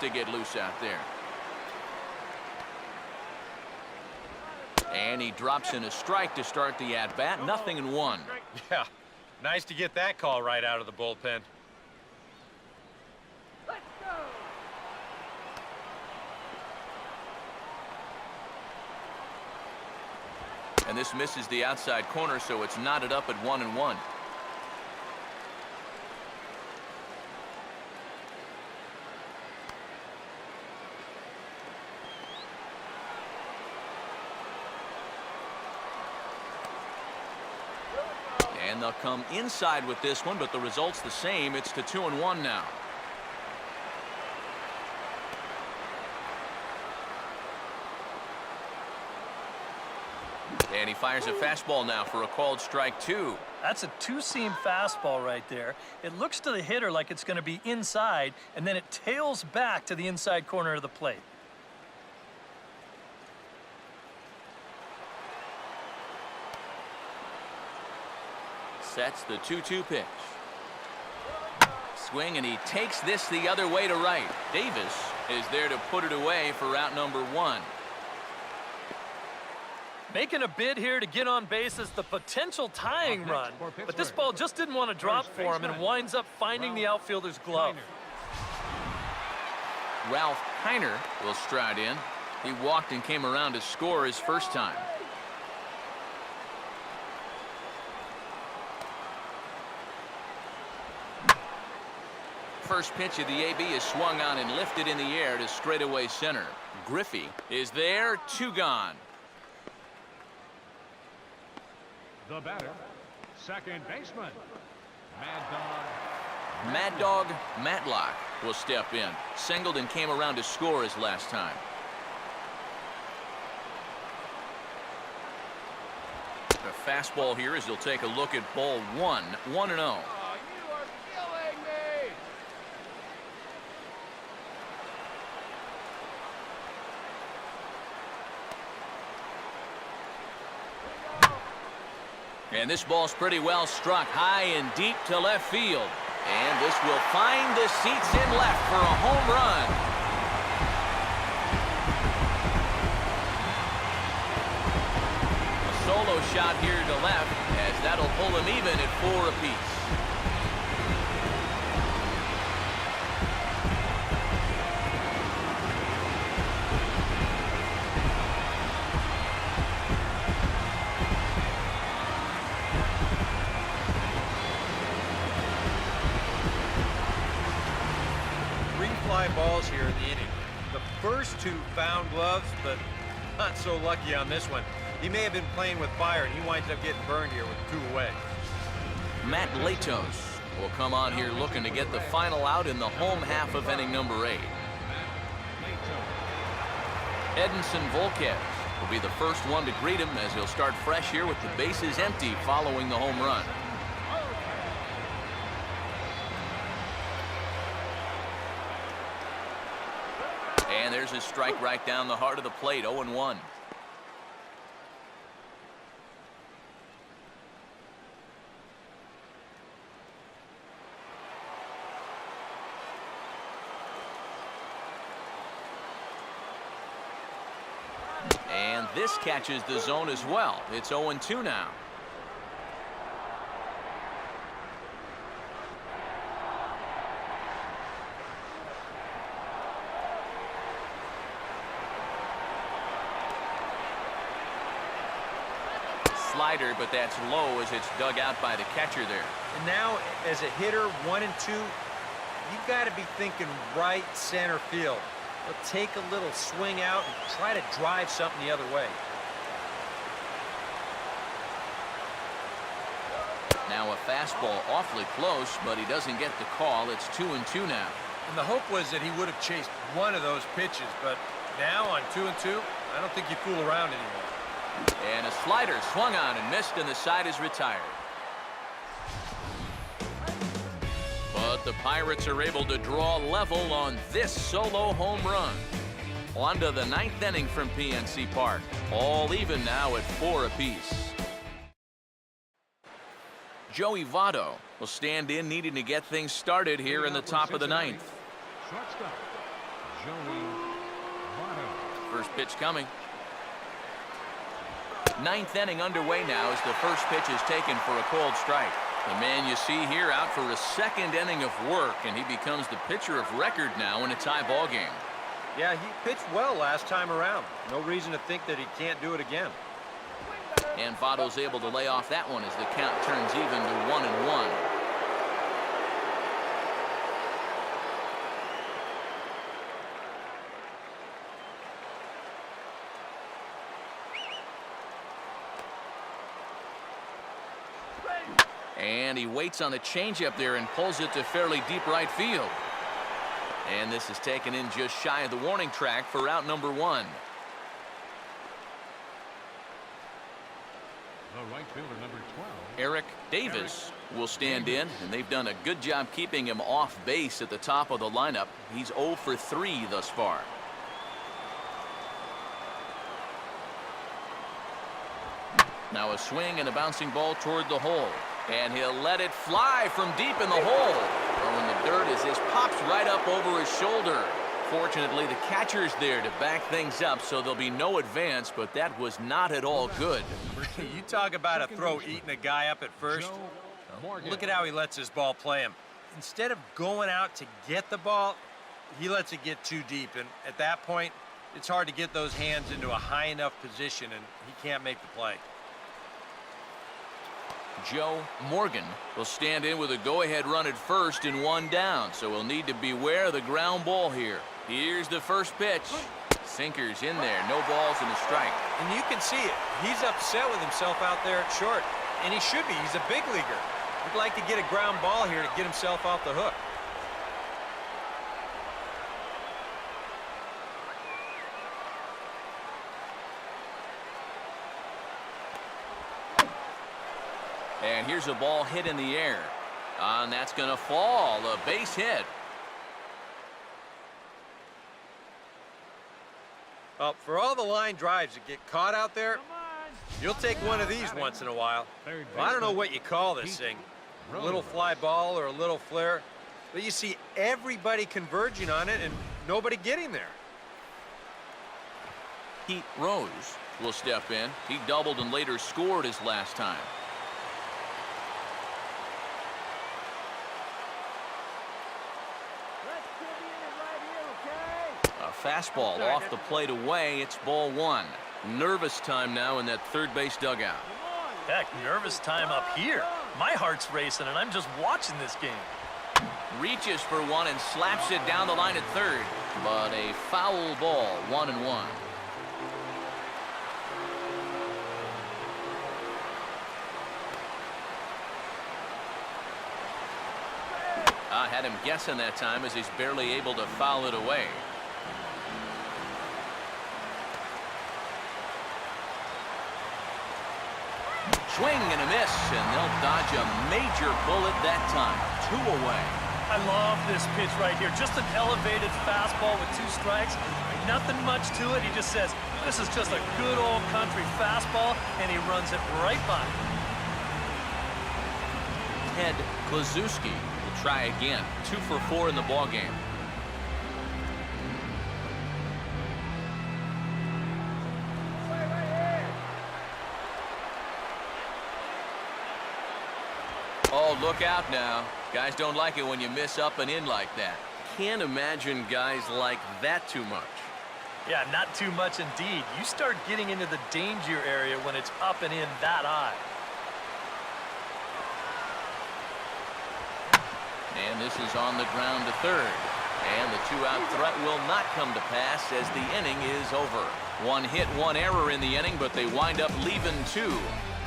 to get loose out there. And he drops in a strike to start the at-bat. 0-1. Yeah, nice to get that call right out of the bullpen. And this misses the outside corner, so it's knotted up at 1-1. And they'll come inside with this one, but the result's the same. It's to 2-1 now. And he fires a fastball now for a called strike 2. That's a two-seam fastball right there. It looks to the hitter like it's going to be inside, and then it tails back to the inside corner of the plate. Sets the 2-2 pitch. Swing, and he takes this the other way to right. Davis is there to put it away for out number 1. Making a bid here to get on base is the potential tying run, but this ball just didn't want to drop for him and winds up finding the outfielder's glove. Ralph Kiner will stride in. He walked and came around to score his first time. First pitch of the AB is swung on and lifted in the air to straightaway center. Griffey is there, 2 gone. The batter, second baseman, Mad Dog Matlock will step in. Singled and came around to score his last time. The fastball here as he'll take a look at ball 1, 1-0. And this ball's pretty well struck high and deep to left field. And this will find the seats in left for a home run. A solo shot here to left, as that'll pull him even at 4 apiece. Balls here in the inning. The first 2 found gloves, but not so lucky on this one. He may have been playing with fire, and he winds up getting burned here with 2 away. Matt Latos will come on here looking to get the final out in the home half of inning number 8. Edinson Volquez will be the first one to greet him as he'll start fresh here with the bases empty following the home run. And there's a strike right down the heart of the plate, 0-1. And this catches the zone as well. It's 0-2 now. Slider, but that's low as it's dug out by the catcher there. And now, as a hitter, 1 and 2, you've got to be thinking right center field. But take a little swing out and try to drive something the other way. Now a fastball awfully close, but he doesn't get the call. It's 2-2 now. And the hope was that he would have chased one of those pitches, but now on 2-2, I don't think you fool around anymore. And a slider swung on and missed, and the side is retired. But the Pirates are able to draw level on this solo home run. On to the 9th inning from PNC Park. All even now at 4 apiece. Joey Votto will stand in, needing to get things started here in the top of the 9th. First pitch coming. Ninth inning underway now as the first pitch is taken for a cold strike. The man you see here out for a second inning of work, and he becomes the pitcher of record now in a tie ball game. Yeah, he pitched well last time around. No reason to think that he can't do it again. And Votto's able to lay off that one as the count turns even to 1-1. And he waits on the changeup there and pulls it to fairly deep right field. And this is taken in just shy of the warning track for out number 1. The right fielder, number 12. Eric Davis will stand in, and they've done a good job keeping him off base at the top of the lineup. He's 0 for 3 thus far. Now a swing and a bouncing ball toward the hole. And he'll let it fly from deep in the hole. Throwing the dirt as this pops right up over his shoulder. Fortunately, the catcher's there to back things up, so there'll be no advance, but that was not at all good. You talk about a throw eating a guy up at first. Look at how he lets his ball play him. Instead of going out to get the ball, he lets it get too deep. And at that point, it's hard to get those hands into a high enough position, and he can't make the play. Joe Morgan will stand in with a go-ahead run at first and 1 down, so we'll need to beware of the ground ball here. Here's the first pitch. Sinker's in there, no balls and a strike. And you can see it. He's upset with himself out there at short, and he should be. He's a big leaguer. He'd like to get a ground ball here to get himself off the hook. And here's a ball hit in the air. And that's going to fall. A base hit. Well, for all the line drives that get caught out there, you'll take one of these once in a while. Well, I don't know what you call this thing. A little fly ball or a little flare. But you see everybody converging on it and nobody getting there. Pete Rose will step in. He doubled and later scored his last time. Fastball off the plate away. It's ball 1. Nervous time now in that third base dugout. Heck, nervous time up here. My heart's racing, and I'm just watching this game. Reaches for one and slaps it down the line at third. But a foul ball, 1-1. I had him guessing that time as he's barely able to foul it away. Swing and a miss, and they'll dodge a major bullet that time. 2 away. I love this pitch right here. Just an elevated fastball with 2 strikes. Nothing much to it. He just says, this is just a good old country fastball, and he runs it right by. Ted Klazuski will try again. 2 for 4 in the ballgame. Oh, look out now. Guys don't like it when you miss up and in like that. Can't imagine guys like that too much. Yeah, not too much indeed. You start getting into the danger area when it's up and in that high. And this is on the ground to third. And the 2-out threat will not come to pass as the inning is over. 1 hit, 1 error in the inning, but they wind up leaving 2.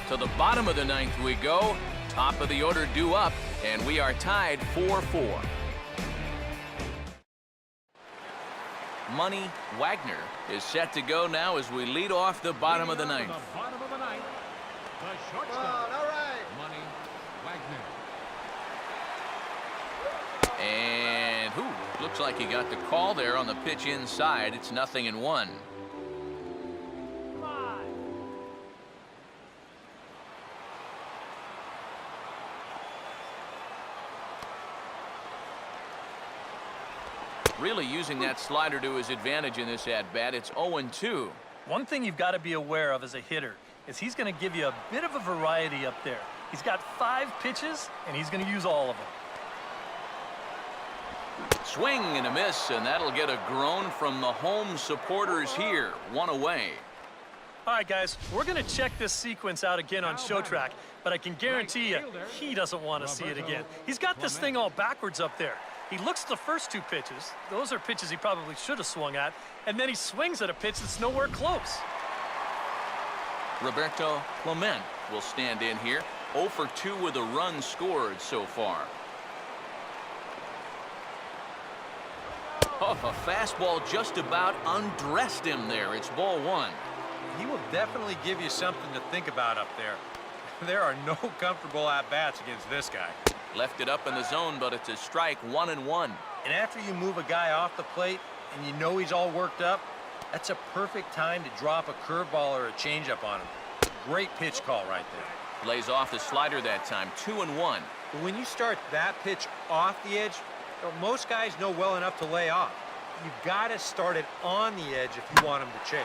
To the bottom of the 9th we go. Top of the order due up, and we are tied 4-4. Money Wagner is set to go now as we lead off the bottom of the 9th. The bottom of the 9th, the shortstop, Money Wagner. And looks like he got the call there on the pitch inside. It's 0-1. Really using that slider to his advantage in this at-bat. It's 0-2. One thing you've got to be aware of as a hitter is he's going to give you a bit of a variety up there. He's got 5 pitches, and he's going to use all of them. Swing and a miss, and that'll get a groan from the home supporters here. 1 away. All right, guys, we're going to check this sequence out again on Show Track, but I can guarantee you he doesn't want to see it again. He's got this thing all backwards up there. He looks at the first 2 pitches. Those are pitches he probably should have swung at, and then he swings at a pitch that's nowhere close. Roberto Clement will stand in here. 0 for 2 with a run scored so far. Oh, a fastball just about undressed him there. It's ball 1. He will definitely give you something to think about up there. There are no comfortable at-bats against this guy. Left it up in the zone, but it's a strike. 1-1. And after you move a guy off the plate and you know he's all worked up, that's a perfect time to drop a curveball or a changeup on him. Great pitch call right there. Lays off the slider that time. 2-1. But when you start that pitch off the edge, most guys know well enough to lay off. You've got to start it on the edge if you want him to chase.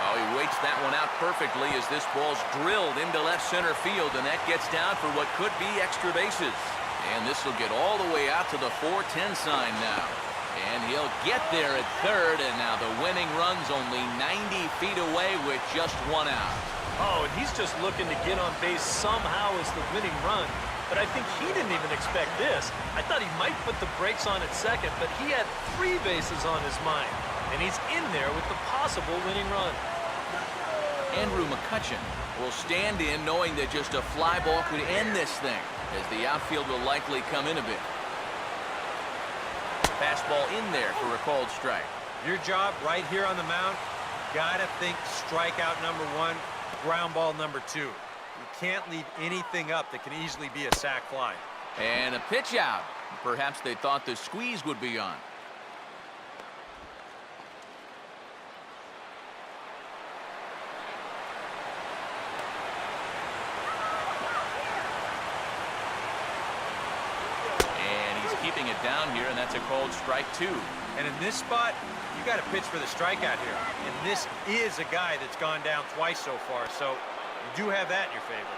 Oh, he waits that one out perfectly as this ball's drilled into left center field, and that gets down for what could be extra bases. And this will get all the way out to the 4-10 sign now. And he'll get there at third, and now the winning run's only 90 feet away with just 1 out. Oh, and he's just looking to get on base somehow as the winning run. But I think he didn't even expect this. I thought he might put the brakes on at second, but he had 3 bases on his mind. And he's in there with the possible winning run. Andrew McCutchen will stand in knowing that just a fly ball could end this thing, as the outfield will likely come in a bit. Fastball in there for a called strike. Your job right here on the mound, gotta think strikeout number 1, ground ball number 2. You can't leave anything up that can easily be a sac fly. And a pitch out. Perhaps they thought the squeeze would be on. Keeping it down here, and that's a called strike 2. And in this spot, you got to pitch for the strikeout here. And this is a guy that's gone down twice so far, so you do have that in your favor.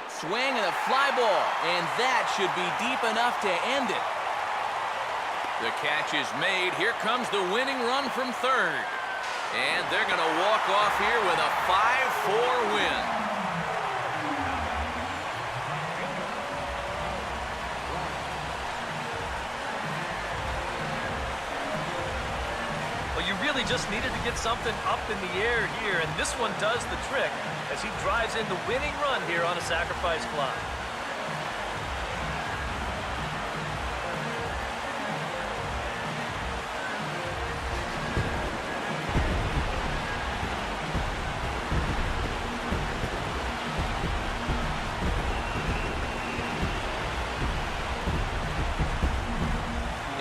Swing and a fly ball, and that should be deep enough to end it. The catch is made. Here comes the winning run from third. And they're going to walk off here with a 5-4 win. You really just needed to get something up in the air here, and this one does the trick as he drives in the winning run here on a sacrifice fly.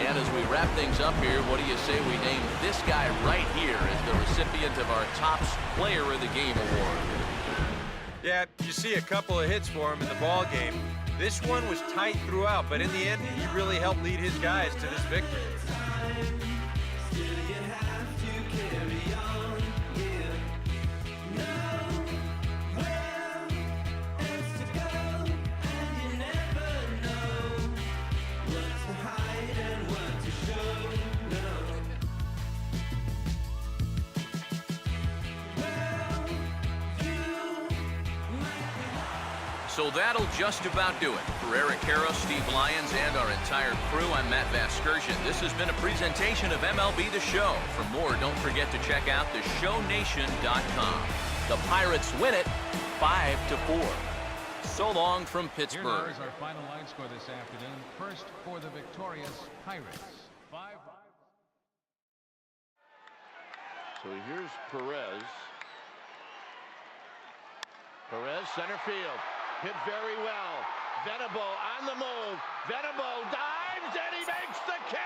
And as we wrap things up here, what do you say we name this guy right here as the recipient of our Topps Player of the Game award? Yeah, you see a couple of hits for him in the ball game. This one was tight throughout, but in the end, he really helped lead his guys to this victory. So that'll just about do it. For Eric Harrow, Steve Lyons, and our entire crew, I'm Matt Vasgersian. This has been a presentation of MLB The Show. For more, don't forget to check out theshownation.com. The Pirates win it 5-4. So long from Pittsburgh. Here now is our final line score this afternoon. First for the victorious Pirates. 5. So here's Perez. Perez, center field. Hit very well. Venable on the move. Venable dives, and he makes the catch.